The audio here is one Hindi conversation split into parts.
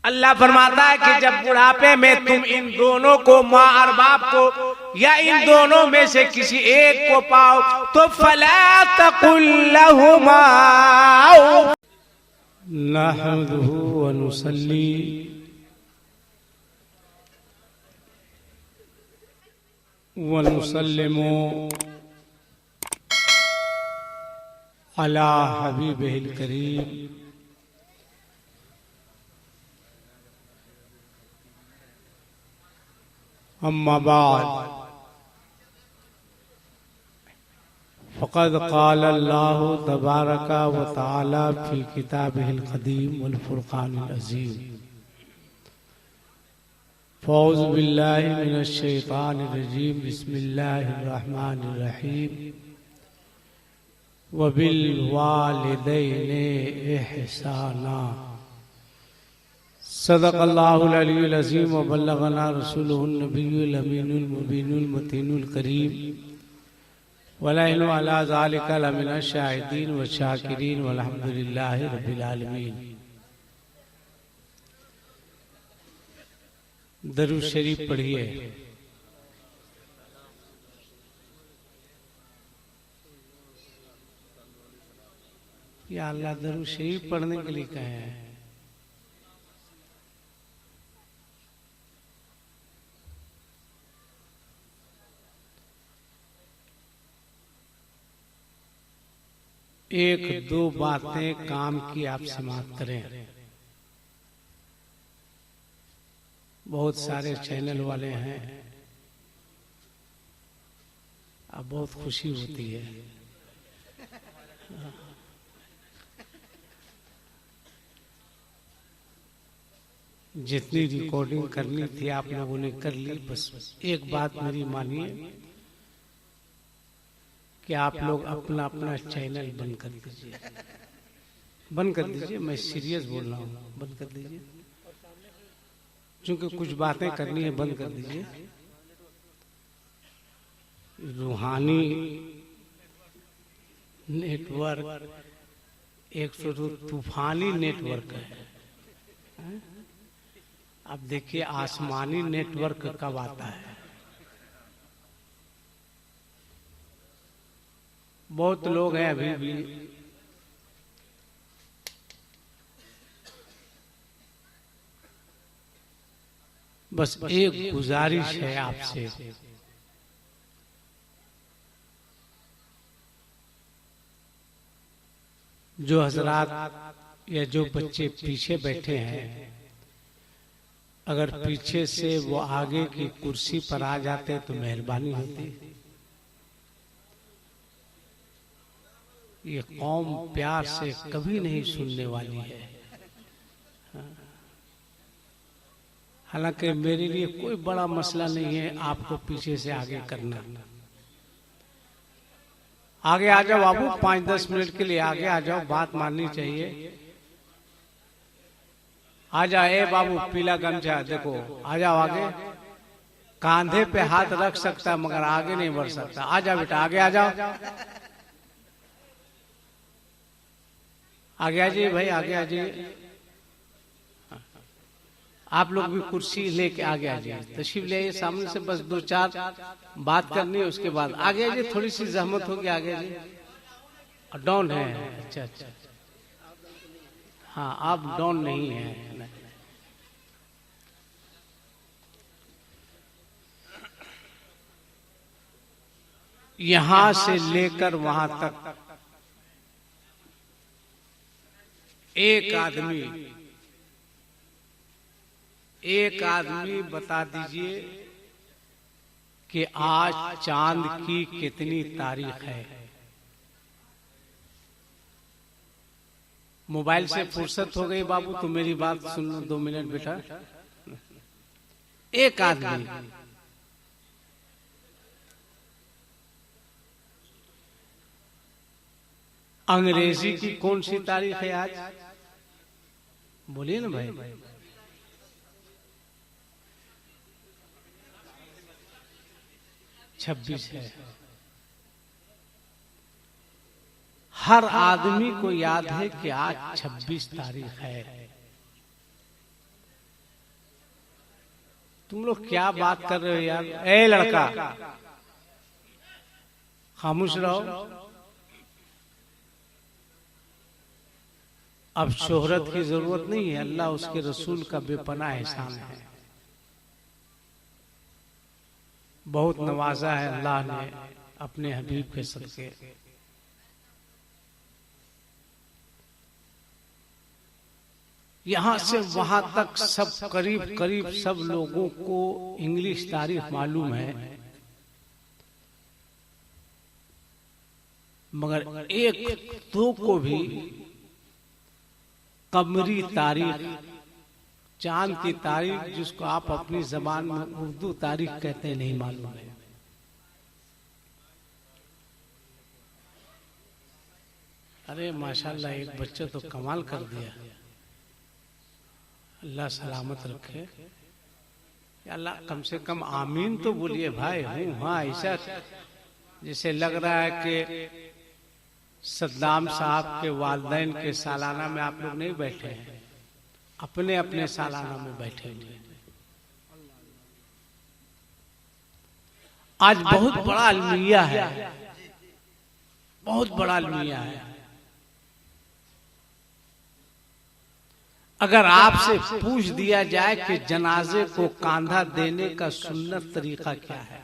अल्लाह फरमाता है कि जब बुढ़ापे में तुम इन दोनों को, माँ और बाप को, या इन दोनों में से किसी एक को पाओ तो फला तकुल लहुमा नहमदुहु व नुसल्ली व नुसल्लिमु अला हबीबिल करीम अम्मा बाद फ़क़द क़ाल अल्लाहु तबारक व तआला फ़ी किताबिहिल क़दीम वल फ़ुरक़ानिल अज़ीम फ़ौज़ु बिल्लाहि मिनश शैतानिर रजीम बिस्मिल्लाहिर रहमानिर रहीम व बिल वालिदैनि इहसाना सदक़ल्लाहुल अलीयुल अज़ीम व बल्लगना रसूलुहुन नबियुल अमीनुल मुबीनुल मतीनुल करीम व नहनु अला ज़ालिका लमिनश शाहिदीन व शाकिरीन वल्हम्दुलिल्लाहि रब्बिल आलमीन। दरूद शरीफ पढ़िए। या अल्लाह दरूद शरीफ पढ़ने के लिए कहे हैं। एक दो बातें काम की आप समाप्त करें। बहुत सारे चैनल वाले हैं, अब बहुत खुशी होती है। जितनी रिकॉर्डिंग करनी थी आप लोगों ने कर ली। बस एक बात मेरी मानिए कि आप लोग अपना अपना चैनल बंद कर दीजिए, बंद कर दीजिए। मैं सीरियस बोल रहा हूँ, बंद कर दीजिए। क्योंकि कुछ बातें करनी है, बंद कर दीजिए। रूहानी नेटवर्क एक तो तूफानी नेटवर्क है। अब देखिए आसमानी नेटवर्क कब आता है। बहुत लोग हैं अभी भी बस एक गुजारिश है आपसे, जो हजरात या जो बच्चे पीछे बैठे हैं, अगर पीछे से वो आगे की कुर्सी पर आ जाते तो मेहरबानी होती। ये कौम प्यार से कभी नहीं सुनने वाली है। हालांकि मेरे लिए कोई बड़ा मसला नहीं है आपको पीछे से आगे करना। आगे आ जाओ बाबू, 5-10 मिनट के लिए आगे आ जाओ, बात माननी चाहिए। आ जाओ। ए बाबू पीला गमछा देखो, आ जाओ आगे। कांधे पे हाथ रख सकता मगर आगे नहीं बढ़ सकता। आ जाओ बेटा, आगे आ जाओ। आगे आ जाइए भाई, आगे आ जाइए। आप लोग भी कुर्सी लेके आगे आ जाइए, तशरीफ ले आइए सामने से। बस 2-4 बात करनी है, उसके बाद आगे आ जाइए। थोड़ी सी जहमत होगी, आगे आ जाइए। डाउन है? अच्छा अच्छा, हाँ आप डाउन नहीं है। यहां से लेकर वहां तक एक आदमी बता दीजिए कि आज चांद की कितनी तारीख है। मोबाइल से फुर्सत हो गई बाबू तो मेरी बात सुन लो 2 मिनट बेटा। एक आदमी अंग्रेजी की कौन सी तारीख है आज? बोलिए ना भाई। 26 है। हर आदमी को याद है कि आज 26 तारीख है। तुम लोग क्या बात कर रहे हो यार? ए लड़का, खामोश रहो। अब शोहरत की जरूरत नहीं है, अल्लाह उसके रसूल का बेपनाह एहसान है। बहुत नवाजा है अल्लाह ने अपने हबीब के सदके। यहां से वहां तक सब करीब करीब सब लोगों को इंग्लिश तारीख मालूम है, मगर एक दो को भी कमरी तारीख, चांद की तारीख, जिसको आप अपनी जबान में उर्दू तारीख कहते हैं, नहीं मालूम है। अरे माशाल्लाह, एक बच्चे तो कमाल कर दिया, अल्लाह सलामत रखे। अल्लाह कम से कम आमीन तो बोलिए भाई। हूँ हाँ, ऐसा जैसे लग रहा है कि सद्दाम साहब के वालिदैन के सालाना में आप लोग नहीं बैठे हैं, अपने अपने सालाना में बैठे हुए। आज बहुत बड़ा अलमिया है, बहुत बड़ा अलमिया है। अगर आपसे पूछ दिया जाए कि जनाजे को कांधा देने का सुन्नत तरीका क्या है,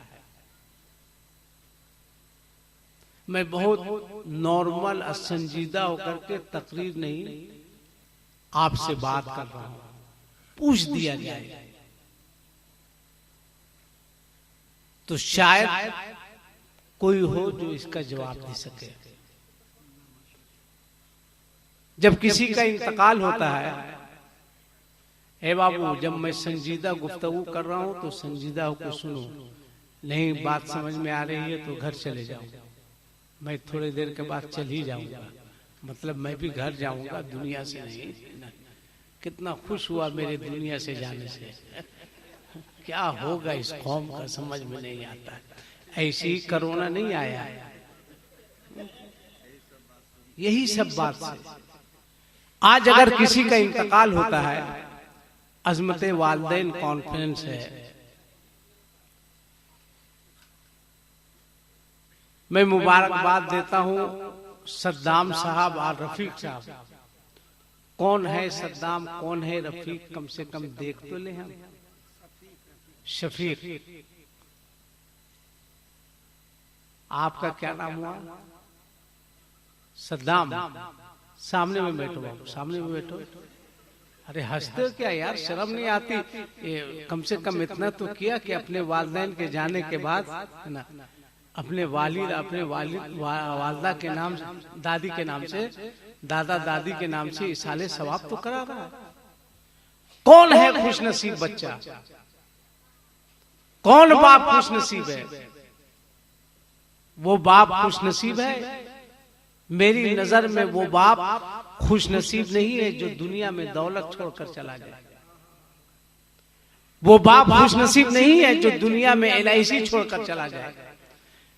मैं बहुत नॉर्मल संजीदा होकर के तकरीर नहीं आपसे बात कर रहा हूं। पूछ दिया जाए तो शायद कोई हो जो इसका जवाब दे सके। जब किसी का इंतकाल होता है, ए बाबू, जब मैं संजीदा गुफ्तगू कर रहा हूं तो संजीदा होकर सुनो, नहीं बात समझ में आ रही है तो घर चले जाओ, मैं थोड़ी देर के बाद चल ही जाऊंगा, मतलब मैं भी घर जाऊंगा, दुनिया से नहीं। कितना खुश हुआ मेरे दुनिया से जाने से। क्या होगा इस कौम का समझ में नहीं आता। ऐसे ही कोरोना नहीं आया, यही सब बात से। आज अगर किसी का इंतकाल होता है, अजमत वालिदैन कॉन्फ्रेंस है, मैं मुबारकबाद देता हूं सद्दाम साहब और रफीक साहब। कौन है सद्दाम, कौन है रफीक, कम से कम देख तो ले हम। शफीक, आपका क्या नाम हुआ? सद्दाम। सामने में बैठो बाबू, सामने में बैठो। अरे हंसते हो क्या यार, शर्म नहीं आती? कम से कम इतना तो किया कि अपने वालिदैन के जाने के बाद, है ना, अपने वालिदा के नाम, दादी के नाम से, दादा दादी के नाम से इसाले सवाब तो करा रहा है। कौन है खुश नसीब बच्चा? कौन बाप खुश नसीब है? वो बाप खुश नसीब है? मेरी नजर में वो बाप खुश नसीब नहीं है जो दुनिया में दौलत छोड़कर चला जाए। वो बाप खुश नसीब नहीं है जो दुनिया में LIC छोड़कर चला जाए,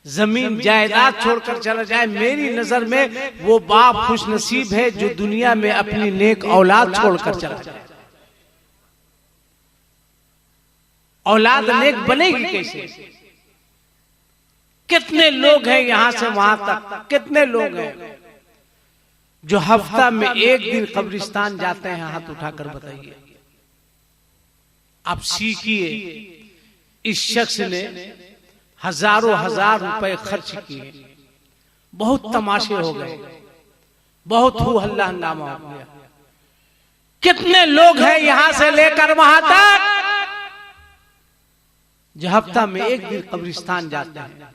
जमीन जायदाद छोड़कर चला जाए। मेरी नजर में वो बाप खुश नसीब है जो दुनिया में अपनी नेक औलाद छोड़कर चला जाए। औलाद नेक बनेगी कैसे? कितने लोग हैं यहां से वहां तक, कितने लोग हैं जो हफ्ता में एक दिन कब्रिस्तान जाते हैं? हाथ उठाकर बताइए। आप सीखिए, इस शख्स ने हजारों हजार रुपए खर्च किए, बहुत तमाशे हो गए, बहुत हू हल्ला हंगामा हो गया। कितने लोग हैं यहां से लेकर वहां तक जो हफ्ता में एक दिन कब्रिस्तान जाते हैं?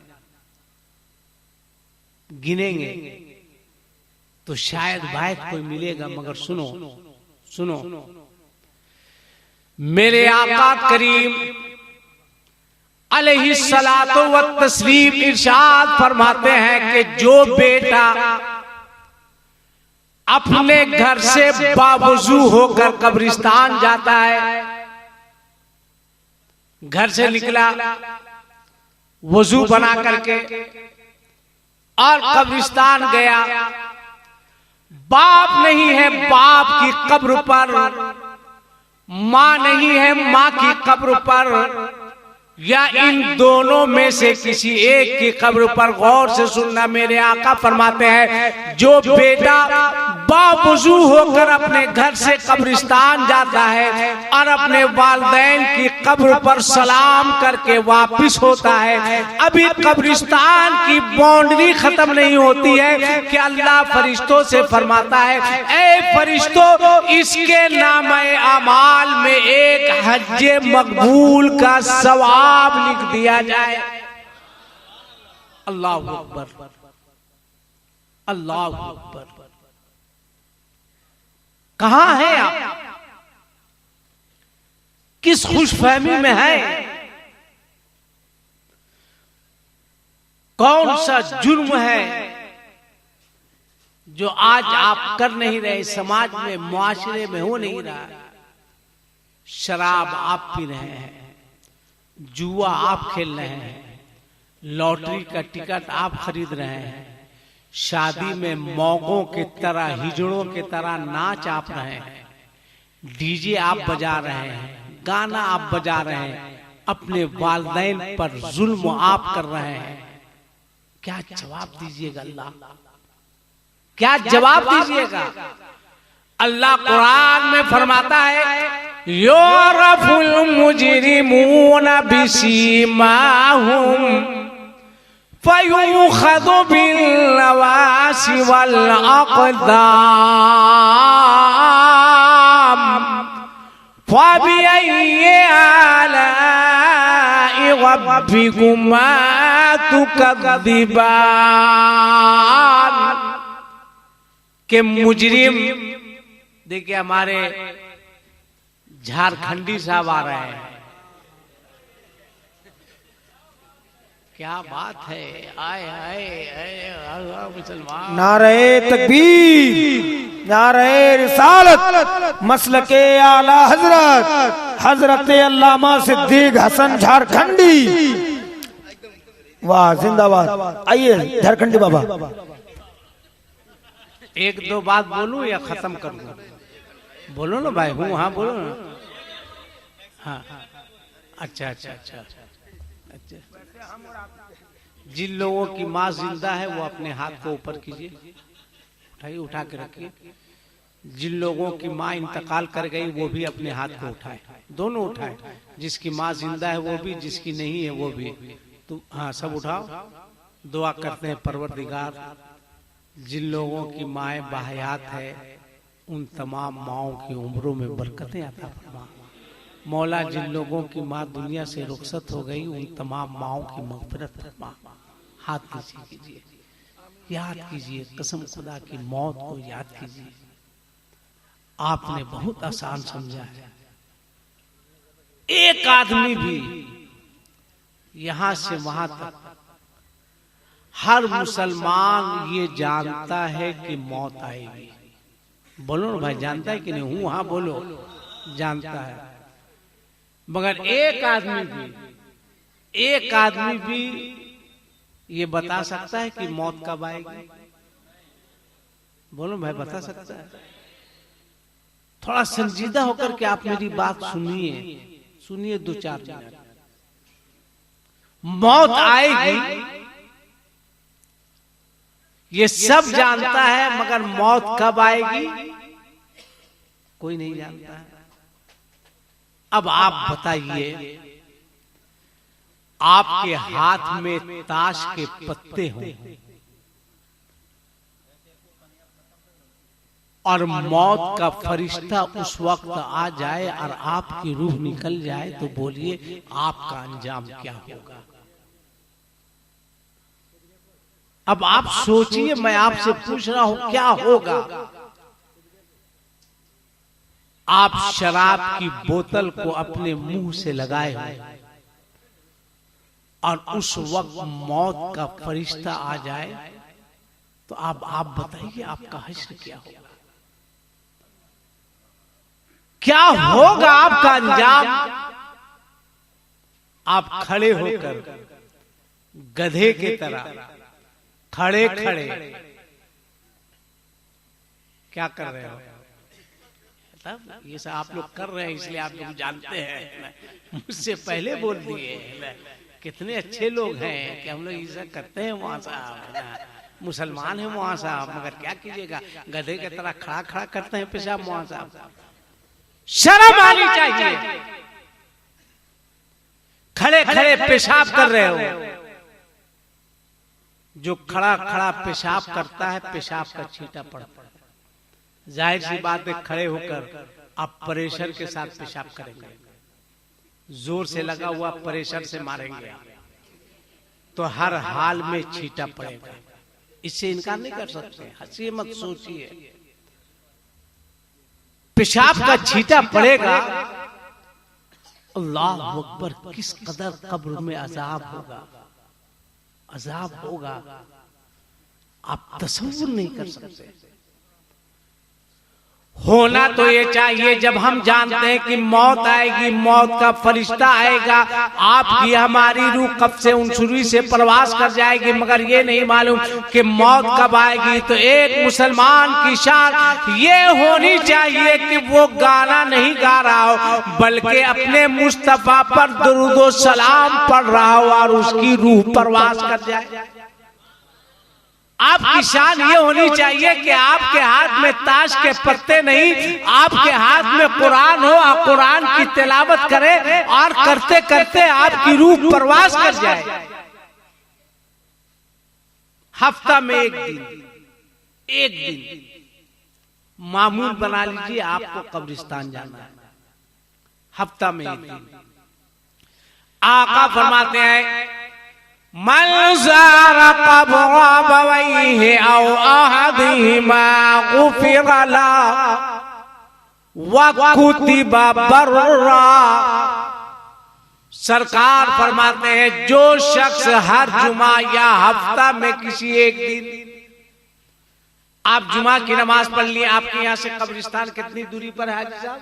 गिनेंगे तो शायद वायद कोई मिलेगा, मगर सुनो सुनो, मेरे आका करीम अलैहिस्सलातो व तस्लीम इरशाद फरमाते हैं कि जो बेटा अपने घर से बावजू होकर कब्रिस्तान जाता है, घर से निकला वजू बना करके और कब्रिस्तान गया, बाप नहीं है, बाप की कब्र पर मां नहीं है, मां की कब्र पर या इन दोनों में से किसी एक की कब्र पर गौर से सुनना। मेरे आका फरमाते हैं जो बेटा बावजू होकर अपने घर से कब्रिस्तान जाता है और अपने वालिदैन की कब्र पर सलाम करके वापिस होता है, अभी कब्रिस्तान की बाउंड्री खत्म नहीं होती है कि अल्लाह फरिश्तों से फरमाता है ए फरिश्तों, इसके नामे अमाल में एक हज्जे मकबूल का सवाब लिख दिया जाए। अल्लाह अकबर, अल्लाह अकबर। कहां है आप? किस खुशफहमी में है? कौन सा जुर्म है जो आज आप कर नहीं रहे, समाज में मुआशरे में हो नहीं रहा? शराब आप पी रहे हैं, जुआ आप खेल रहे हैं, लॉटरी का टिकट आप खरीद रहे हैं, शादी में मौकों की तरह हिजड़ों की तरह नाच आप रहे हैं, डीजे आप बजा रहे हैं, गाना आप बजा रहे हैं, अपने वालिदैन पर जुल्म आप कर रहे हैं। क्या जवाब दीजिएगा अल्लाह? क्या जवाब दीजिएगा? अल्लाह कुरान में फरमाता है युरफुल मुजरिमून बिसीमाहुम फयुखज़ु बिन्नवासि वल अक़दाम फबिअय्यि आलाइ रब्बिकुमा तुकज़्ज़िबान। के मुजरिम देखिए हमारे झारखंडी साहब आ रहे हैं, क्या बात है, आए आए मुसलमान। नारे तकबीर, नारे रिसालत, मसलके आला हजरत हजरत अल्लामा सिद्दीक हसन झारखंडी, वाह जिंदाबाद। आइए झारखंडी बाबा। एक दो बात बोलूं या खत्म कर दूं? बोलो ना भाई, हूँ हाँ बोलो ना। हाँ अच्छा अच्छा अच्छा अच्छा। जिन लोगों की माँ जिंदा है वो अपने हाथ को ऊपर कीजिए, उठाइए, उठा के रखिए। जिन लोगों की माँ इंतकाल कर गई वो भी अपने हाथ को उठाए, दोनों उठाए। जिसकी माँ जिंदा है वो भी, जिसकी नहीं है वो भी। तो हाँ सब उठाओ, दुआ करते हैं परवरदिगार जिन लोगों की माएँ बाहयात है उन तमाम माओं की उम्रों में बरकतें अता फरमा। मौला जिन लोगों की माँ दुनिया से रुखसत हो गई उन तमाम माओं की मग़फ़िरत फरमा। हाथ नीचे कीजिए, याद कीजिए, कसम खुदा की मौत को याद कीजिए। आपने बहुत आसान समझा है। एक आदमी भी यहां से वहां तक हर मुसलमान ये जानता है कि मौत आएगी। बोलो ना भाई, जानता है कि नहीं? हूं हाँ बोलो, जानता है। मगर एक आदमी भी ये बता सकता है कि मौत कब आएगी? बोलो भाई, बता सकता है? थोड़ा संजीदा होकर के आप मेरी बात सुनिए 2-4 मिनट। मौत आएगी ये सब जानता है, मगर मौत कब आएगी कोई नहीं जानता है। अब आप बताइए, आपके हाथ में ताश के पत्ते हों और मौत का फरिश्ता उस वक्त आ जाए और आपकी रूह निकल जाए, तो बोलिए आपका अंजाम क्या होगा? अब आप सोचिए, मैं आपसे पूछ रहा हूं क्या होगा? आप शराब की बोतल को अपने मुंह से लगाए हो और उस वक्त मौत का फरिश्ता आ जाए, तो आप बताइए आपका हश्र क्या होगा? क्या होगा आपका अंजाम? आप खड़े होकर गधे की तरह खड़े खड़े क्या कर रहे हो? सब ये सब आप लोग कर रहे हैं इसलिए आप लोग जानते हैं, मुझसे पहले बोल दिए। कितने अच्छे लोग हैं कि हम लोग ये सब करते हैं वहां साहब, मुसलमान है वहां साहब, मगर क्या कीजिएगा गधे की तरह खड़ा खड़ा करते हैं पेशाब वहां साहब। शर्म आनी चाहिए, खड़े खड़े पेशाब कर रहे हो। जो खड़ा खड़ा पेशाब करता है पेशाब का छींटा पड़ता है। जाहिर सी बात है खड़े होकर आप प्रेशर के साथ पेशाब करेंगे, जोर से लगा हुआ प्रेशर से मारेंगे तो हर हाल में छींटा पड़ेगा, इससे इनकार नहीं कर सकते। हंसिए मत, सोचिए, पेशाब का छींटा पड़ेगा। अल्लाह अकबर, किस कदर कब्र में अजाब होगा, अजाब होगा आप तसव्वुर नहीं कर सकते। होना तो ये चाहिए जब हम जानते हैं कि मौत आएगी, मौत का फरिश्ता आएगा, आपकी हमारी रूह कब से उनसुरी से प्रवास कर जाएगी, मगर ये नहीं मालूम कि मौत कब आएगी। तो एक मुसलमान की शान ये होनी चाहिए कि वो गाना नहीं गा रहा हो बल्कि अपने मुस्तफा पर दुरूद सलाम पढ़ रहा हो और उसकी रूह प्रवास कर जाए। आपकी शान ये होनी चाहिए कि आपके हाथ में ताश के पत्ते नहीं, आपके हाथ में कुरान हो, आप कुरान की तिलावत करें और करते करते आपकी रूह प्रवास कर जाए। हफ्ता में एक दिन मामूल बना लीजिए आपको कब्रिस्तान जाना है, हफ्ता में एक दिन। आका फरमाते हैं मन ज़ारा क़ब्र अबवैहि औ अहदिहिमा गुफ़िर लहु व कुतिबा बर्रा। सरकार फरमाते हैं जो शख्स हर जुमा या हफ्ता में किसी एक दिन आप जुमा की नमाज पढ़ लिए, आपके यहां से कब्रिस्तान कितनी दूरी पर है हाजी साहब?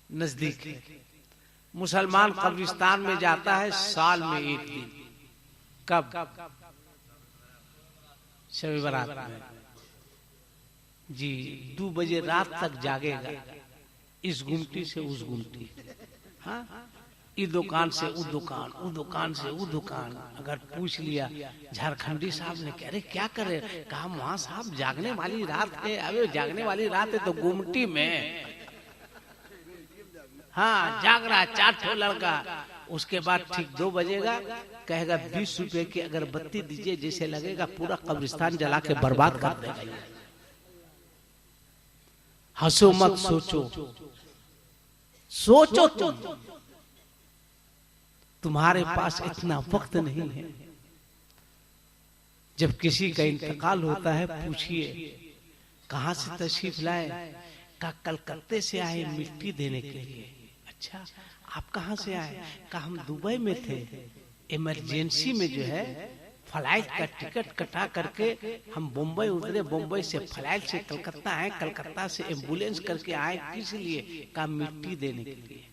नजदीक है। मुसलमान कब्रिस्तान में जाता है साल में एक दिन। कब? शब बारात में जी 2 बजे रात तक जागेगा, इस गुमटी से उस गुमटी, हाँ, इस दुकान से उस दुकान, उस दुकान से उस दुकान। अगर पूछ लिया झारखंडी साहब ने, कह रहे क्या करे, कहा वहां साहब जागने वाली रात है। अबे जागने वाली रात है तो गुमटी में, हाँ जाग रहा 4 ठो लड़का। उसके बाद ठीक 2 बजेगा, कहेगा 20 रुपए की अगरबत्ती दीजिए, जैसे लगेगा पूरा कब्रिस्तान जला के बर्बाद कर देगा। हंसो मत, सोचो, सोचो तुम्हारे पास इतना वक्त नहीं है। जब किसी का इंतकाल होता है पूछिए कहां से तशरीफ लाए, का कलकत्ते से आए मिट्टी देने के लिए। अच्छा आप कहां से आए? का हम दुबई में थे, इमरजेंसी में जो है फ्लाइट का टिकट कटा करके हम बम्बई उतरे, बम्बई से फ्लाइट से कलकत्ता आए, कलकत्ता से एम्बुलेंस करके आए, किस लिए? का मिट्टी देने के लिए।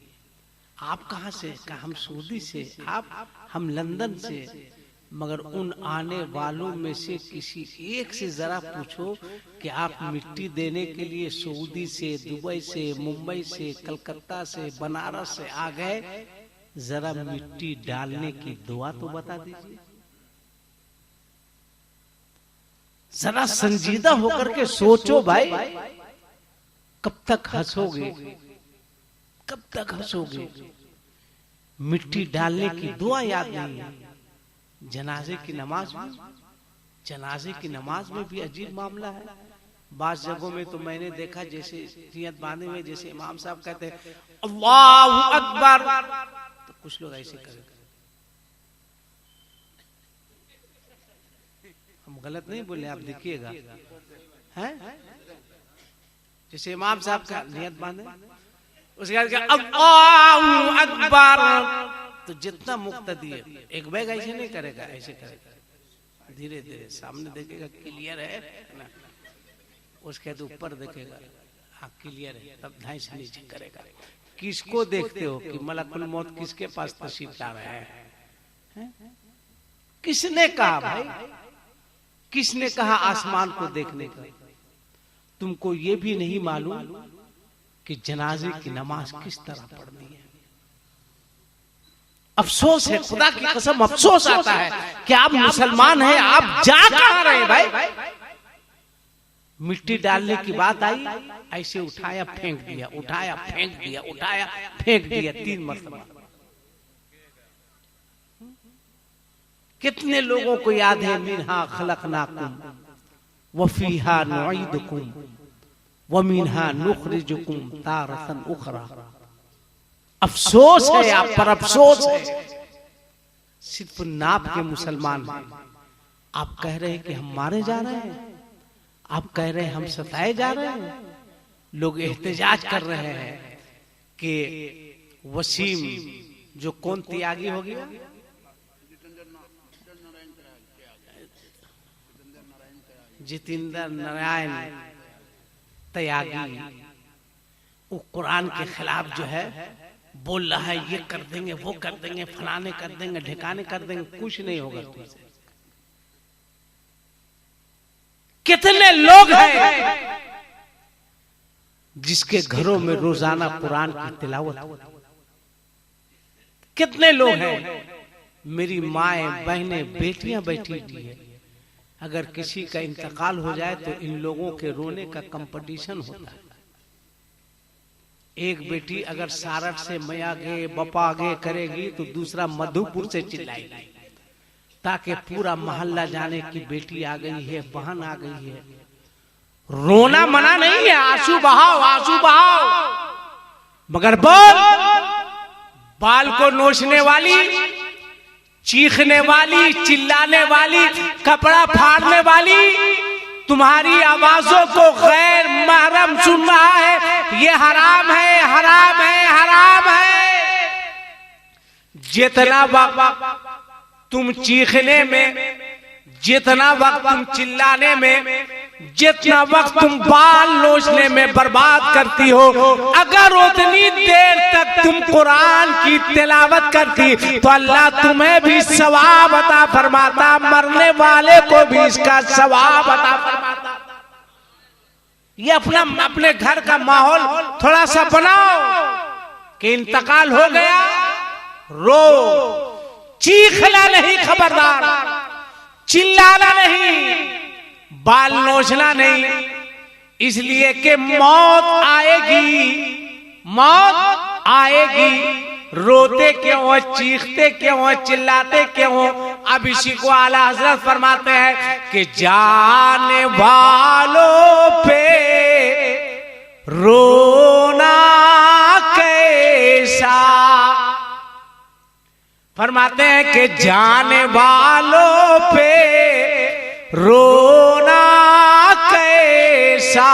आप कहां से? का हम सऊदी से। आप? हम लंदन से। मगर उन आने वालों में से किसी एक से जरा पूछो कि आप मिट्टी देने के लिए सऊदी से, दुबई से, मुंबई से, कलकत्ता से, बनारस से आ गए, जरा मिट्टी डालने की दुआ तो बता दीजिए। जरा संजीदा होकर के सोचो भाई, कब तक हंसोगे, कब तक हंसोगे? मिट्टी डालने की दुआ याद नहीं है। जनाजे की नमाज में, जनाजे की नमाज में भी अजीब मामला है। बास जगहों में तो मैंने देखा जैसे नियत बांधे हुए, जैसे इमाम साहब कहते हैं अल्लाहु अकबर, तो कुछ लोग ऐसे करें। हम गलत नहीं बोले, आप देखिएगा, हैं? जैसे इमाम साहब का नियत बांधे, उसके बाद अल्लाहु अकबर, तो जितना मुक्तदी है एक बैग ऐसे नहीं करेगा, ऐसे करेगा, धीरे धीरे सामने देखेगा क्लियर है ना, उसके बाद ऊपर देखेगा हाँ क्लियर है, तब ढाई से नीचे करेगा। किसको देखते हो कि मलकुल मौत किसके पास तशरीफ ला रहा है? किसने कहा भाई, किसने कहा आसमान को देखने का? तुमको ये भी नहीं मालूम कि जनाजे की नमाज किस तरह पढ़नी है। अफसोस है, खुदा की कसम अफसोस आता है कि आप मुसलमान हैं, आप जा कहां रहे हैं भाई। मिट्टी डालने की बात आई, ऐसे उठाया फेंक दिया, उठाया फेंक दिया, उठाया फेंक दिया, 3 मरतबा। कितने लोगों को याद है, मिन्हा खलकनाकुम व फीहा नुईदुकुम व मिन्हा नुखरिजुकुम तारतन उखरा। अफसोस है आप पर, अफसोस है। सिर्फ नाप के मुसलमान हैं। आप कह रहे हैं कि हम मारे जा रहे हैं, आप कह रहे हैं हम सताए जा रहे हैं। लोग एहतजाज कर रहे हैं कि वसीम जो कौन त्यागी हो गया, जितेंद्र नारायण त्यागी, वो कुरान के खिलाफ जो है बोल रहा है, ये कर देंगे, वो कर देंगे, फलाने कर देंगे, ढिकाने कर देंगे। कुछ नहीं होगा तुमसे। कितने लोग हैं जिसके घरों में रोजाना कुरान की तिलावत, कितने लोग हैं। मेरी माएं, बहनें, बेटियां बैठी हुई है। अगर किसी का इंतकाल हो जाए तो इन लोगों के रोने का कंपटीशन होता है। एक बेटी अगर सारठ से मैया गे बपा गे करेगी तो दूसरा मधुपुर से चिल्लाएगी, ताकि पूरा मोहल्ला जाने की बेटी आ गई है, बहन आ गई है। रोना मना नहीं है, आंसू बहाओ, आंसू बहाओ, मगर बाल को नोचने वाली, चीखने वाली, चिल्लाने वाली, कपड़ा फाड़ने वाली तुम्हारी आवाजों को गैर महरम सुन रहा है। ये हराम है, हराम है, हराम है। जितना वक्त तुम चीखने में, जितना वक्त तुम चिल्लाने में, जितना वक्त तुम बाल नोचने में बर्बाद करती हो, अगर उतनी देर तक तुम कुरान की तिलावत करती तो अल्लाह तुम्हें भी सवाब अता फरमाता, मरने वाले को भी इसका सवाब अता फरमाता। ये अपने घर का माहौल थोड़ा सा बनाओ कि इंतकाल हो गया, रो, चीखना नहीं, खबरदार, चिल्लाना नहीं, बाल नोचना नहीं, इसलिए कि मौत आएगी, मौत आएगी। रोते क्यों हो, चीखते क्यों हो, चिल्लाते क्यों हो? अब इसी को आला हजरत फरमाते हैं कि जाने वालों पे रोना कैसा, फरमाते हैं कि जाने वालों पे रोना कैसा,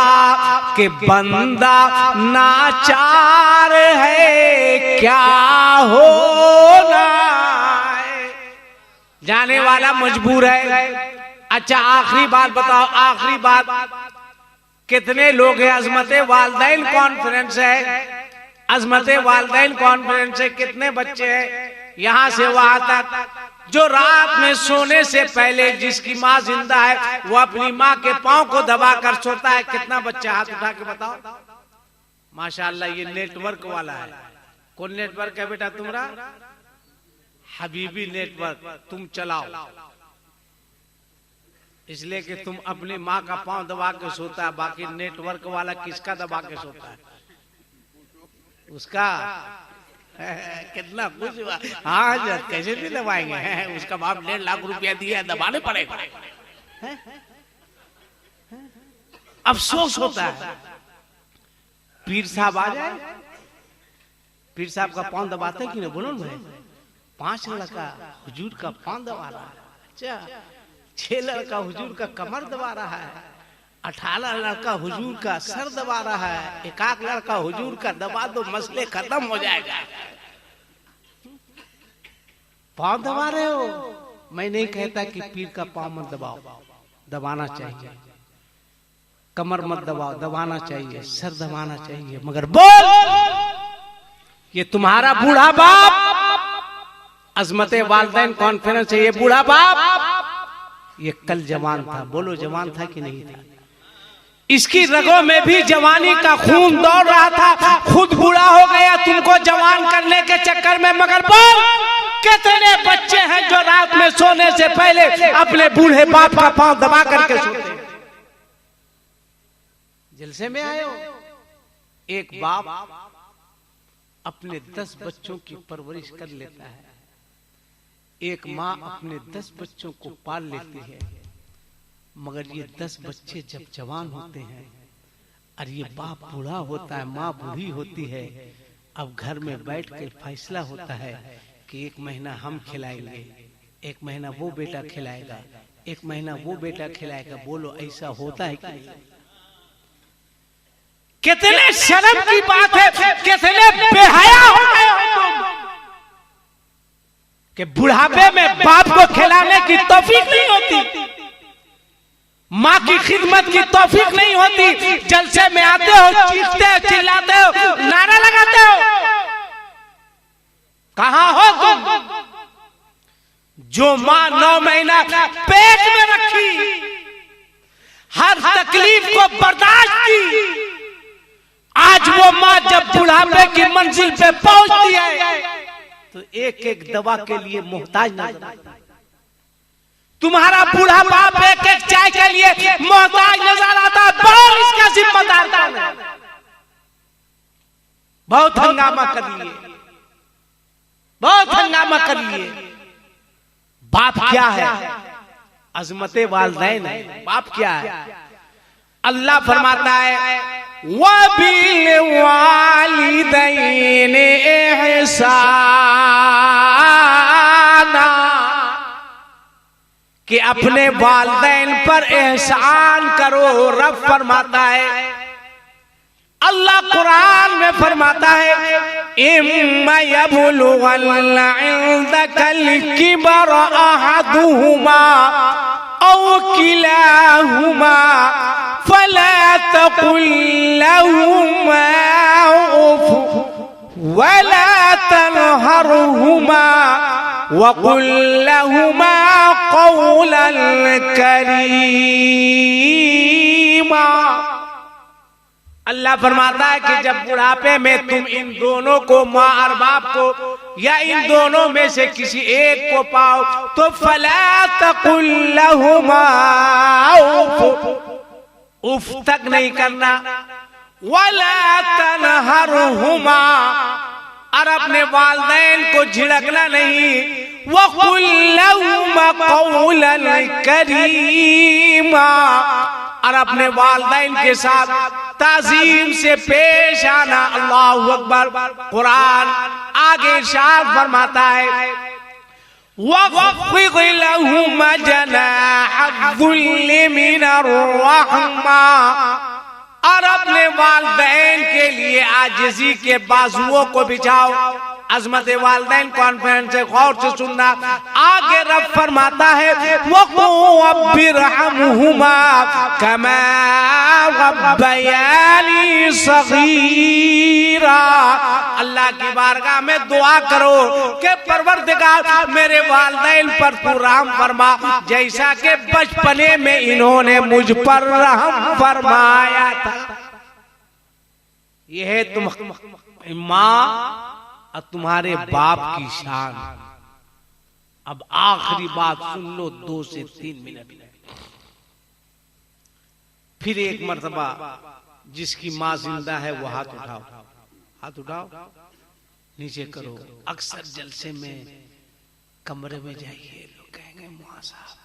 कि बंदा नाचार है क्या होना है। जाने वाला मजबूर है। अच्छा आखिरी बात बताओ, आखिरी बात, कितने लोग हैं? अजमत वालदैन कॉन्फ्रेंस है, अजमत वालदैन कॉन्फ्रेंस से कितने बच्चे हैं यहां से वहां तक, जो रात में सोने से पहले जिसकी माँ जिंदा है वो अपनी माँ के पांव को दबा कर सोता है? कितना बच्चा? हाथ उठा के बताओ। माशाअल्लाह, ये नेटवर्क वाला है। कौन नेटवर्क है बेटा तुम्हारा? हबीबी नेटवर्क। तुम चलाओ, इसलिए कि तुम अपनी माँ का पांव दबा के सोता है। बाकी नेटवर्क वाला किसका दबा के सोता है? उसका। कितना खुश हुआ। हाँ जब कैसे भी दबाएंगे, उसका बाप 1.5 लाख रुपया दिया, दबाने पड़ेगा। अफसोस होता है। पीर साहब आ जाए, पीर साहब का पांव दबाते कि नहीं? बोलो भाई, 5 लड़का हुजूर का पांव दबा रहा है। अच्छा, 6 लड़का हुजूर का कमर दबा रहा है, 18 लड़का हुजूर का सर दबा रहा है, 1 लड़का हुजूर का दबा दो, मसले खत्म हो जाएगा। पांव दबा रहे हो? मैं नहीं कहता कि पीर का पांव मत दबाओ, दबाना चाहिए। कमर मत दबाओ, दबाना चाहिए। सर दबाना चाहिए। मगर बोल, ये तुम्हारा बूढ़ा बाप, अजमत वालदैन कॉन्फ्रेंस है, ये बूढ़ा बाप ये कल जवान था। बोलो जवान था कि नहीं था? इसकी रगों में भी जवानी का खून दौड़ रहा था, खुद बूढ़ा हो गया तुमको जवान करने के चक्कर में। मगर बोल, कितने बच्चे हैं जो रात में सोने से पहले अपने बूढ़े बाप का पांव दबा करके सोते हैं। जलसे में आए हो, एक बाप अपने 10 बच्चों की परवरिश कर लेता है, एक माँ अपने 10 बच्चों को पाल लेती है, मगर ये 10 बच्चे जब जवान होते हैं और ये बाप बूढ़ा होता है, माँ बूढ़ी होती है, अब घर में बैठ के फैसला होता है कि 1 महीना हम खिलाएंगे, 1 महीना वो बेटा खिलाएगा, 1 महीना वो बेटा खिलाएगा। बोलो ऐसा होता है कि कितने शर्म की बात है, कितने बेहया हो गए हो तुम कि बुढ़ापे में बाप को खिलाने की तौफीक नहीं होती, माँ की खिदमत की तौफीक नहीं होती। जलसे में आते हो, चीखते हो, चिल्लाते हो, नारा लगाते हो, कहां हो तुम? जो माँ 9 महीना पेट में रखी, हर तकलीफ को बर्दाश्त की, आज वो माँ जब बुढ़ापे की मंजिल पे पहुंचती है तो एक एक दवा के लिए मोहताज नजर आता है। तुम्हारा बूढ़ा बाप एक एक चाय के लिए मोहताज नजर आता है। बोल, इसका जिम्मेदार कौन है? बहुत हंगामा कर लिए, बहुत हंगामा कर लिए। बाप क्या है? अजमते वालिदैन है। बाप क्या है? अल्लाह फरमाता है वबिल वालिदैन एहसाना, कि अपने वालिदैन पर एहसान करो। रब फरमाता है, अल्लाह कुरान में फरमाता है इम्मा यबलुगन्ना इंदकल किबर अहदुहुमा औ किलाहुमा फला तकुल लहुमा उफ वला तनहरहुमा वकुल लहुमा कौलन करीमा। अल्लाह फरमाता है कि जब बुढ़ापे में तुम इन दोनों को, माँ और बाप को, या इन दोनों में से किसी एक को पाओ तो फला तकुल लहुमा उफ तक नहीं करना, वला तनहरहुमा, और अपने वालिदैन को झिड़कना नहीं, वकुल लहुमा कौलन करीमा, और अपने वालिदैन के साथ ताजीम से पेश आना। अल्लाहु अकबर। कुरान आगे इरशाद फरमाता है वख़्फ़िज़ लहुमा जनाह ज़ुल्लि मिनर रहमा, और अपने वालिदैन के लिए आजिज़ी के बाजुओं को बिछाओ। अज़मत वालिदैन कॉन्फ्रेंस से गौर से सुनना। आगे रब फरमाता है वक़्फ़िरहमुहुमा कमा रब्बयानी सग़ीरा। अल्लाह की बारगाह में दुआ करो कि परवरदिगार मेरे वालिदैन पर तू रहम फरमा, जैसा कि बचपने में इन्होंने मुझ पर रहम फरमाया था। यह है तुम माँ और तुम्हारे बाप की शान। अब आखिरी बात सुन लो, 2 से 3 मिनट। फिर एक मर्तबा जिसकी माँ जिंदा है वो हाथ उठाओ, हाथ उठाओ, नीचे करो। अक्सर जलसे में कमरे में जाइए, लोग कहेंगे मुआ साहब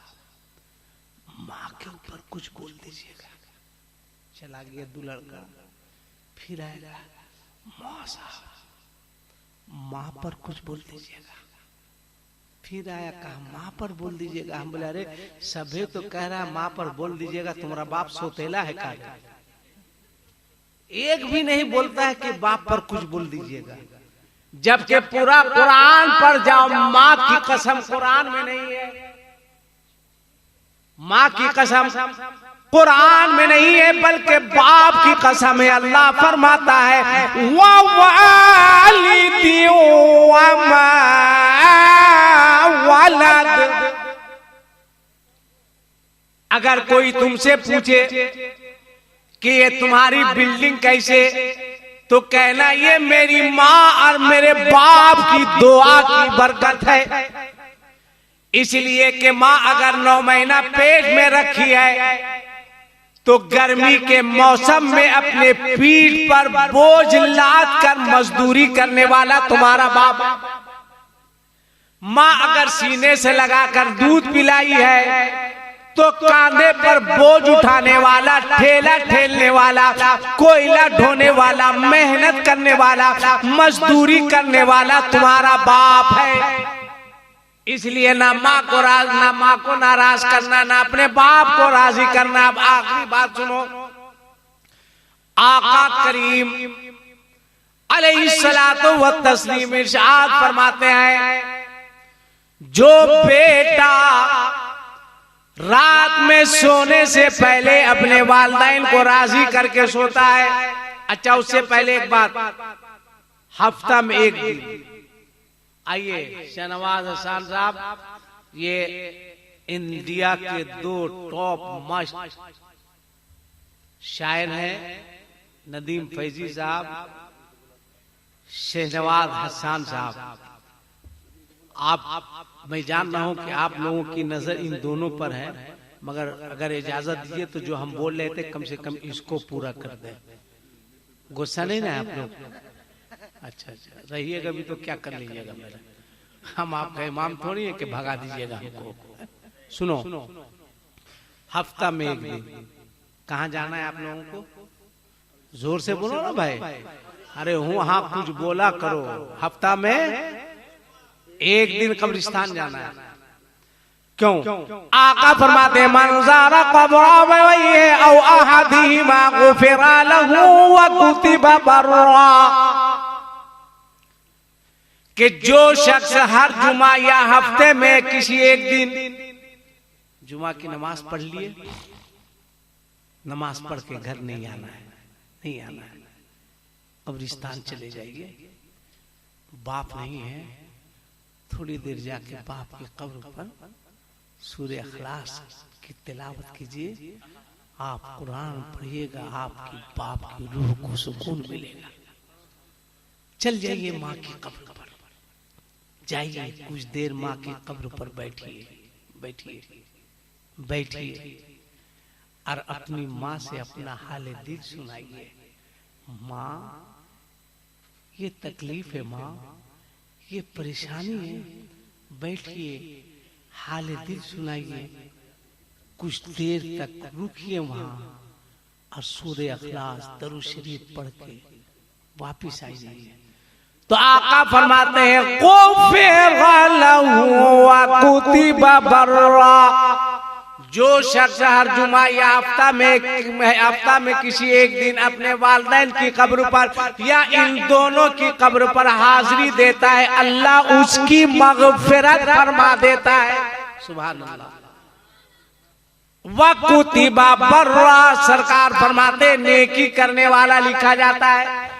माँ के ऊपर कुछ बोल दीजिएगा। चला गया 2 लड़का, फिर आएगा मुआ साहब माँ पर कुछ बोल दीजिएगा। फिर आया, कहा माँ पर बोल दीजिएगा। हम बोले अरे सभे तो कह रहा है माँ पर बोल दीजिएगा, तुम्हारा बाप सोतेला है का? एक भी नहीं बोलता है कि बाप पर कुछ बोल दीजिएगा, जबकि पूरा कुरान पढ़ जाओ, माँ की कसम कुरान में नहीं है। माँ की कसम कुरान में नहीं है, बल्कि बाप की कसम है। अल्लाह फरमाता है ववालिदी वमा वलद। अगर कोई तुमसे पूछे कि ये तुम्हारी बिल्डिंग कैसे, तो कहना ये मेरी माँ और मेरे बाप की दुआ की बरकत है। इसलिए कि माँ अगर 9 महीना पेट में रखी है तो गर्मी के मौसम में अपने पीठ पर बोझ लाद कर मजदूरी करने वाला तुम्हारा बाप। माँ अगर सीने से लगाकर दूध पिलाई है तो कांधे पर बोझ उठाने वाला, ठेला ठेलने वाला, कोयला ढोने वाला, मेहनत करने वाला, मजदूरी करने वाला तुम्हारा बाप है। इसलिए ना माँ को नाराज करना, ना अपने बाप को राजी करना। अब आखिरी बात सुनो, आका करीम अलैहिस्सलातु व तस्लीम इरशाद फरमाते हैं, जो बेटा रात में सोने से पहले अपने वालिदैन को राजी करके सोता है। अच्छा, उससे पहले एक बात, हफ्ता में एक दिन। आइए शहनवाज हसन साहब, ये इंडिया के 2 टॉप मस्त शायर हैं, नदीम फैजी साहब, शहनवाज हसन साहब। आप, मैं जान रहा हूं कि आप लोगों की नजर इन दोनों पर है, मगर अगर इजाजत दीजिए तो जो हम बोल रहे थे कम से कम इसको पूरा कर दें। गुस्सा नहीं ना आप लोग? अच्छा अच्छा, रहिएगा भी तो क्या कर लीजिएगा मेरा, हम आपका इमाम थोड़ी है कि भगा दीजिएगा हमको। सुनो, हफ्ता में एक दिन कहाँ जाना है आप लोगों को? जोर से बोलो ना भाई। अरे हूँ हाँ कुछ बोला करो। हफ्ता में एक दिन कब्रिस्तान जाना है। क्यों? आका फरमाते हैं, मंज़ारा क़ब्र औ अहदिहिमा गुफ़िरा लहू व कुतिबा बर्रा, कि जो शख्स हर जुमा या हफ्ते में किसी एक दिन जुमा की नमाज पढ़ लिए, नमाज पढ़ के घर नहीं आना है, नहीं आना है, कब्रिस्तान चले जाइए। बाप नहीं है, थोड़ी देर जाके बाप की कब्र पर सूरह इखलास की तिलावत कीजिए, आप कुरान पढ़िएगा, आपकी बाप की रूह को सुकून मिलेगा। चल जाइए माँ की कब्र पर, जाइए कुछ देर माँ की कब्र पर बैठिए, बैठिए बैठिए और अपनी माँ से अपना हाल दिल सुनाइए। माँ, ये तकलीफ है, माँ ये परेशानी है, बैठिए हाल दिल सुनाइए। कुछ देर तक रुकिए वहां और सूरह इखलास दरूद शरीफ पढ़ के वापिस आ जाइए। तो आका फरमाते हैं, कुतिबा बर्रा, जो शख्स हर जुमा या हफ्ता में किसी एक दिन अपने वालिदैन की कब्र पर या इन दोनों की कब्र पर हाजिरी देता है, अल्लाह उसकी मग़फ़िरत फरमा देता है। सुभान अल्लाह। व कुतिबा बर्रा, सरकार फरमाते नेकी करने वाला लिखा जाता है।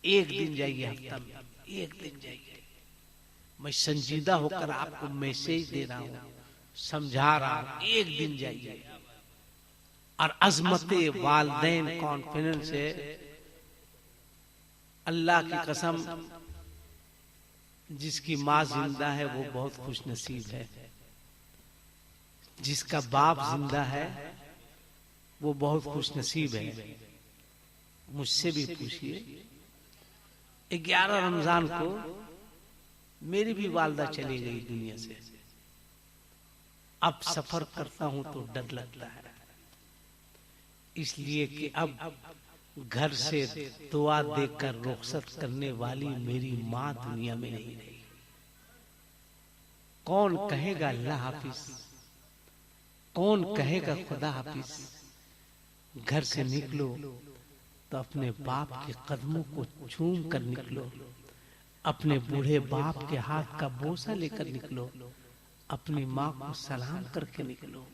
एक दिन जाइए हफ्ता में, एक दिन जाइए। मैं संजीदा होकर आपको मैसेज दे रहा हूं, समझा रहा हूं, एक दिन जाइए और अजमते वालिदैन कॉन्फिडेंस से अल्लाह की कसम, जिसकी माँ जिंदा है वो बहुत खुश नसीब है, जिसका बाप जिंदा है वो बहुत खुश नसीब है। मुझसे भी पूछिए, 11 रमजान को मेरी भी वालदा चली गई दुनिया से। अब सफर करता हूं तो डर लगता है, इसलिए कि अब घर से दुआ देकर रुखसत करने वाली मेरी माँ दुनिया में नहीं रही। कौन कहेगा अल्लाह हाफिज, कौन कहेगा खुदा हाफिज। घर से निकलो तो अपने बाप के कदमों को चूम कर निकलो, अपने बूढ़े बाप के हाथ का बोसा लेकर निकलो, अपनी माँ को सलाम करके निकलो,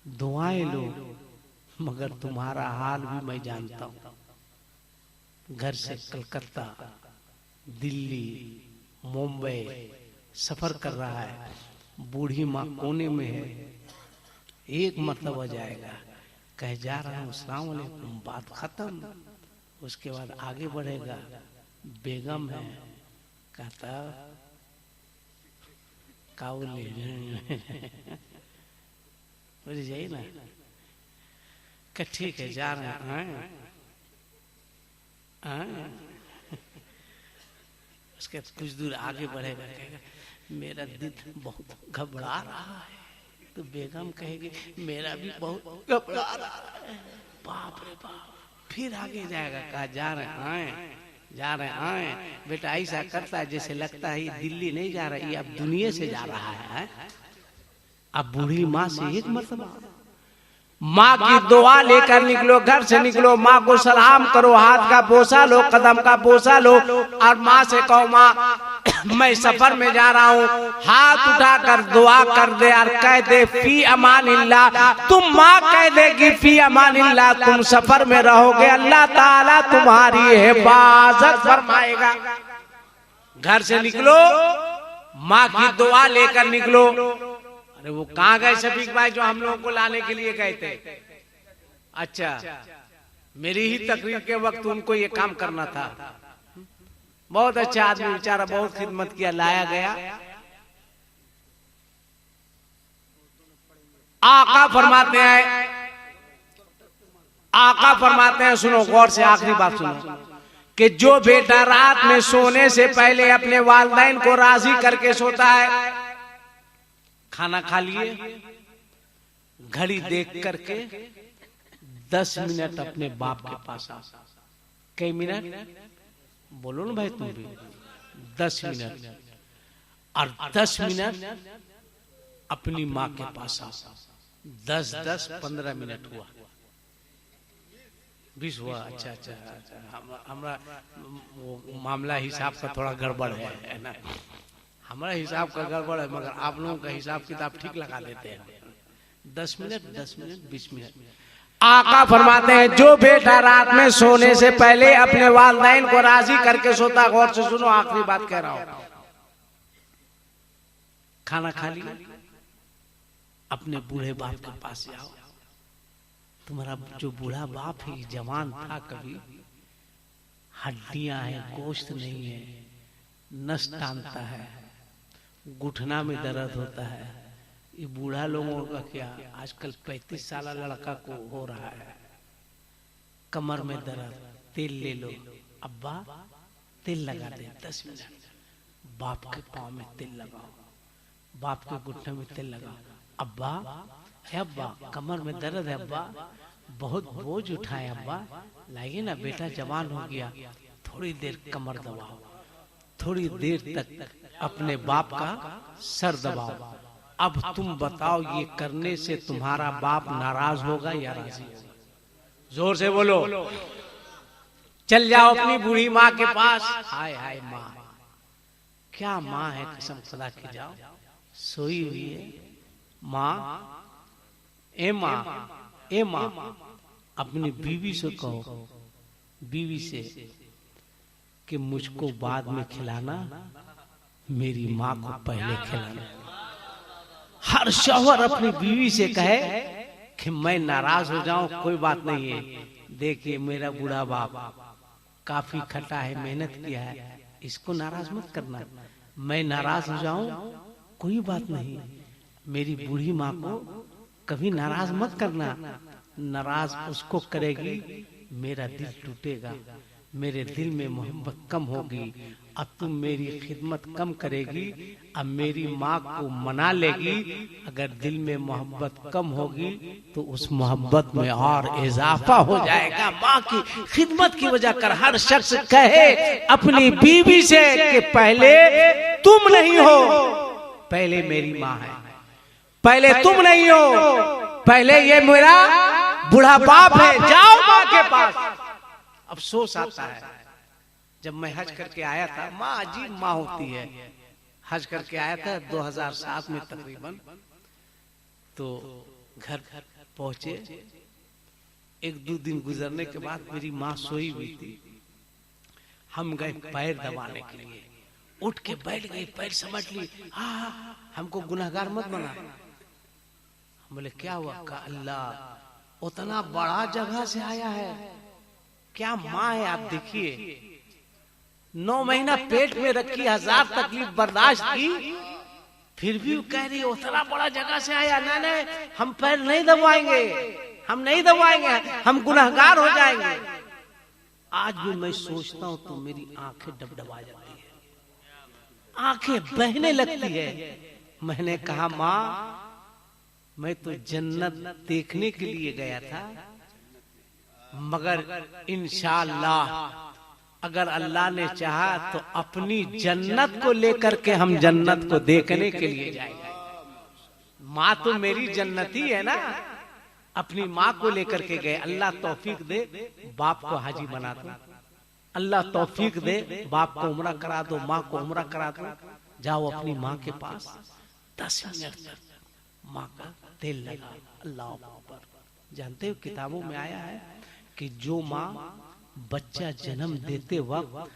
दुआएं लो। मगर तुम्हारा हाल भी मैं जानता हूं। घर से कलकत्ता, दिल्ली, मुंबई सफर कर रहा है, बूढ़ी माँ कोने में है, एक मरतबा जाएगा, कह जा रहा हूँ अस्सलाम वालेकुम, बात खत्म। उसके बाद आगे बढ़ेगा, बेगम है, कहता काऊ ले बुझ जाइए ना, ठीक है जा रहे हैं। उसके कुछ दूर आगे बढ़ेगा, कहेगा मेरा दिल बहुत घबरा रहा है। तो बेगम कहेगी मेरा भी बहुत घबरा रहा है। बाप रे बाप। फिर आगे जाएगा, कहा जा रहे हैं, जा रहे हैं। बेटा ऐसा करता है जैसे लगता है ये दिल्ली नहीं जा रहा, ये अब दुनिया से जा रहा है। अब बूढ़ी माँ से एक मरतबा माँ की दुआ लेकर निकलो, घर से निकलो, माँ को सलाम करो, हाथ का बोसा लो, कदम का बोसा लो, और माँ से कहो माँ मैं सफर में जा रहा हूँ, हाथ उठाकर दुआ कर दे और कह दे फी अमानिल्लाह। तुम माँ कह देगी फी अमानिल्लाह, तुम सफर में रहोगे, अल्लाह ताला तुम्हारी हिफाजत फरमाएगा। घर से निकलो, माँ की दुआ लेकर निकलो। अरे वो कहाँ गए शफीक भाई जो हम लोगों को लाने के लिए गए थे? अच्छा, मेरी ही तकरीर के वक्त उनको ये काम करना था। बहुत अच्छा आदमी बेचारा, बहुत खिदमत किया, लाया गया। आका फरमाते हैं, सुनो गौर से, आखिरी बात सुनो, कि जो बेटा रात में सोने से पहले अपने वालिदैन को राजी करके सोता है, खाना खा लिए, घड़ी देख करके 10 मिनट अपने बाप के पास आ। कई मिनट बोलो ना भाई तुम भी, 10 मिनट, और 10 मिनट अपनी माँ के पास आ। 10 15 मिनट हुआ, 20 हुआ। अच्छा अच्छा अच्छा, हमारा मामला हिसाब का थोड़ा गड़बड़ है ना, हमारा हिसाब का गड़बड़ है, मगर आप लोगों का हिसाब किताब ठीक लगा देते हैं। 10 मिनट 20 मिनट। आका फरमाते हैं जो बेटा रात में सोने से पहले अपने वालिदैन को राजी करके सोता, गौर से सुनो आखिरी बात कह रहा हूं, खाना खा लिया, अपने बूढ़े बाप के पास जाओ। तुम्हारा जो बूढ़ा बाप है जवान था, कभी हड्डियां हैं, गोश्त नहीं है, नस टानता है, घुटना में दर्द होता है। ये बूढ़ा लोगों का क्या, आजकल 35 साल लड़का को हो रहा है, कमर में दर्द, तेल ले लो अब्बा, तेल लगा दे 10 मिनट। बाप के पाँव में तेल लगाओ, बाप के घुटने में तेल लगाओ। अब्बा है, अब्बा कमर में दर्द है, अब्बा बहुत बोझ उठाए, अब्बा लाइए ना, बेटा जवान हो गया, थोड़ी देर कमर दबाओ, थोड़ी देर तक अपने बाप का सर दबाओ। अब तुम बताओ ये करने से तुम्हारा बाप नाराज होगा या राजी होगा? जोर से बोलो। चल जाओ अपनी बूढ़ी माँ के पास। हाय हाय माँ, क्या माँ है, कसम खुदा की, जाओ सोई हुई है माँ। ए माँ, अपनी बीवी से कहो, बीवी से कि मुझको बाद में खिलाना, मेरी माँ को पहले खिलाना। हर शौहर अपनी बीवी से कहे कि मैं नाराज हो जाऊं कोई बात नहीं है, देखिए मेरा बूढ़ा बाप काफी खटा है, मेहनत किया है, इसको नाराज मत करना। मैं नाराज हो जाऊं कोई बात नहीं, मेरी बूढ़ी माँ को कभी नाराज मत करना। नाराज उसको करेगी, मेरा दिल टूटेगा, मेरे दिल में मोहब्बत कम होगी, अब तुम मेरी खिदमत कम करेगी, अब मेरी माँ को मना लेगी। अगर दिल में मोहब्बत कम होगी तो उस मोहब्बत में और इजाफा हो जाएगा। माँ की खिदमत की वजह कर हर शख्स कहे अपनी बीवी से कि पहले तुम नहीं हो, पहले मेरी माँ है, पहले तुम नहीं हो, पहले ये मेरा बूढ़ा बाप है, जाओ माँ के पास। अफसोस आता है, जब मैं हज करके आया था, माँ अजीब माँ होती है। हज करके आया था 2007 में तकरीबन, तो घर पहुंचे, 1-2 दिन गुजरने के बाद मेरी माँ सोई हुई थी। हम गए पैर दबाने के लिए, उठ के बैठ गए, पैर समझ ली, हाँ हमको गुनहगार मत बना। हम बोले क्या हुआ? का अल्लाह उतना बड़ा जगह से आया है, क्या माँ है आप देखिए। 9 महीना पेट में रखी, 1000 तकलीफ बर्दाश्त की, फिर भी वो कह रही है उतना बड़ा जगह से आया। नहीं, हम पैर नहीं दबाएंगे, हम नहीं दबाएंगे, हम गुनहगार हो जाएंगे। आज भी मैं सोचता हूं तो मेरी आंखें डबडबा जाती है, आंखें बहने लगती है। मैंने कहा माँ, मैं तो जन्नत देखने के लिए गया था, मगर इंशाअल्लाह अगर अल्लाह ने चाहा तो अपनी जन्नत को लेकर के हम जन्नत को देखने के लिए जाएंगे। माँ तो मेरी जन्नती है ना, अपनी माँ को लेकर के गए। अल्लाह तौफीक दे बाप को हाजी बना दो, अल्लाह तौफीक दे बाप को उम्रा करा दो, माँ को उम्रा करा दो। जाओ अपनी माँ के पास 10 मिनट तक माँ का दिल लगा। अल्लाह अकबर। जानते हो किताबों में आया है कि जो माँ बच्चा जन्म देते वक्त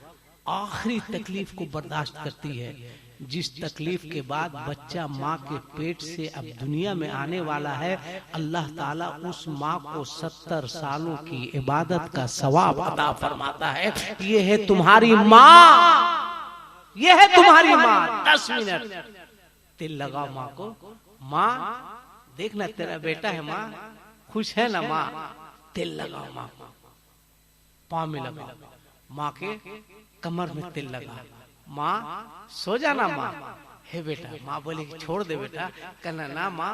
आखिरी तकलीफ को बर्दाश्त करती है, जिस तकलीफ के बाद बच्चा माँ के पेट से अब दुनिया में आने वाला है, अल्लाह ताला उस माँ को 70 सालों की इबादत का सवाब अता फरमाता है। ये है तुम्हारी माँ, ये है तुम्हारी माँ। 10 मिनट तिल लगाओ माँ को। माँ देखना तेरा बेटा है, माँ खुश है ना माँ, तिल लगाओ माँ को, पाँव में लगाओ, माँ के कमर में तिल लगा। माँ सो जाना माँ। हे बेटा, माँ बोले कि छोड़ दे बेटा। कहना ना माँ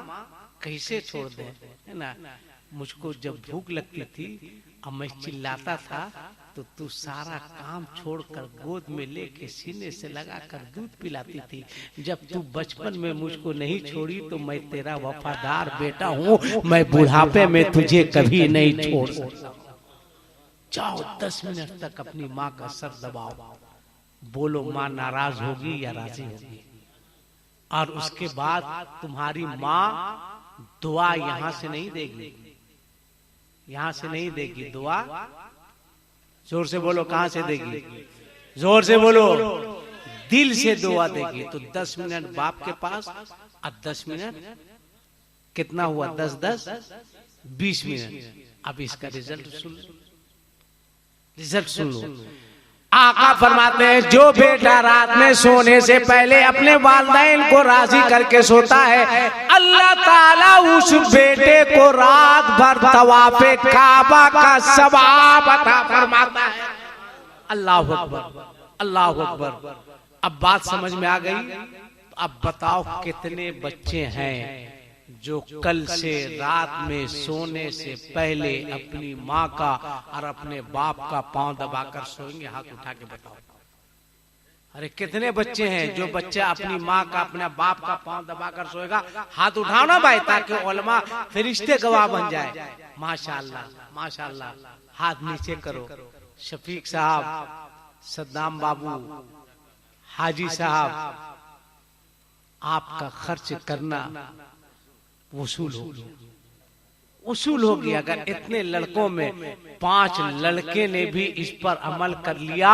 कैसे छोड़ दे, है ना, मुझको जब भूख लगती थी अब मैं चिल्लाता था तो तू सारा काम छोड़कर गोद में लेके सीने से लगाकर दूध पिलाती थी। जब तू बचपन में मुझको नहीं छोड़ी तो मैं तेरा वफादार बेटा हूँ, मैं बुढ़ापे में तुझे कभी नहीं छोड़ सकता। जाओ 10 मिनट तक अपनी माँ का सर दबाओ, बोलो माँ नाराज होगी या राजी होगी। और उसके बाद तुम्हारी माँ दुआ यहाँ से नहीं देगी, यहाँ से नहीं देगी दुआ। जोर से बोलो, कहाँ से देगी? जोर से बोलो, दिल से दुआ देगी। तो 10 मिनट बाप के पास और 10 मिनट कितना हुआ? 10 20 मिनट। अब इसका रिजल्ट सुन लो, रिजल्ट सुन लो। आका फरमाते हैं जो बेटा रात में सोने से पहले अपने वालिदैन को राजी करके सोता है, अल्लाह ताला उस बेटे को रात भर तवाफे काबा का सवाब अता फरमाता है। अल्लाह अकबर, अल्लाह अकबर। अब बात समझ में आ गई। अब बताओ कितने बच्चे हैं जो कल से रात में सोने से पहले अपनी माँ का और अपने बाप का पांव दबाकर सोएंगे? हाथ उठा के बताओ। अरे कितने बच्चे हैं जो बच्चा अपनी माँ का अपने बाप का पांव दबाकर सोएगा? हाथ उठाओ ना भाई, ताकि उलमा फरिश्ते गवाह बन जाए। माशाअल्लाह, माशाअल्लाह। हाथ नीचे करो। शफीक साहब, सद्दाम बाबू, हाजी साहब, आपका खर्च करना वसूल हो गया, वसूल हो गया। अगर इतने लड़कों में 5 लड़के ने भी इस पर अमल कर लिया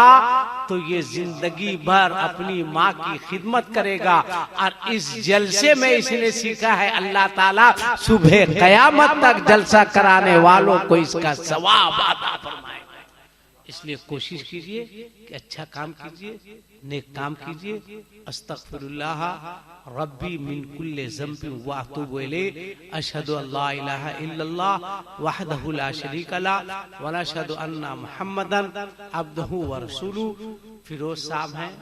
तो ये जिंदगी भर अपनी माँ की खिदमत करेगा। और इस जलसे में इसने सीखा है, अल्लाह ताला सुबह कयामत तक जलसा कराने वालों को इसका सवाब अता फरमाएगा। इसलिए कोशिश कीजिए कि अच्छा काम कीजिए, नेक काम कीजिए। अस्तगफिरुल्लाह रब्बी मिन कुल्li ज़ंबिन व अतूबु इलैहि, अशहदु अल्ला इलाहा इल्लल्लाह वहदहु ला शरीका ला व अशहदु अन्ना मुहम्मदन अब्दुहु व रसूलुहु। फिरोज साहब हैं,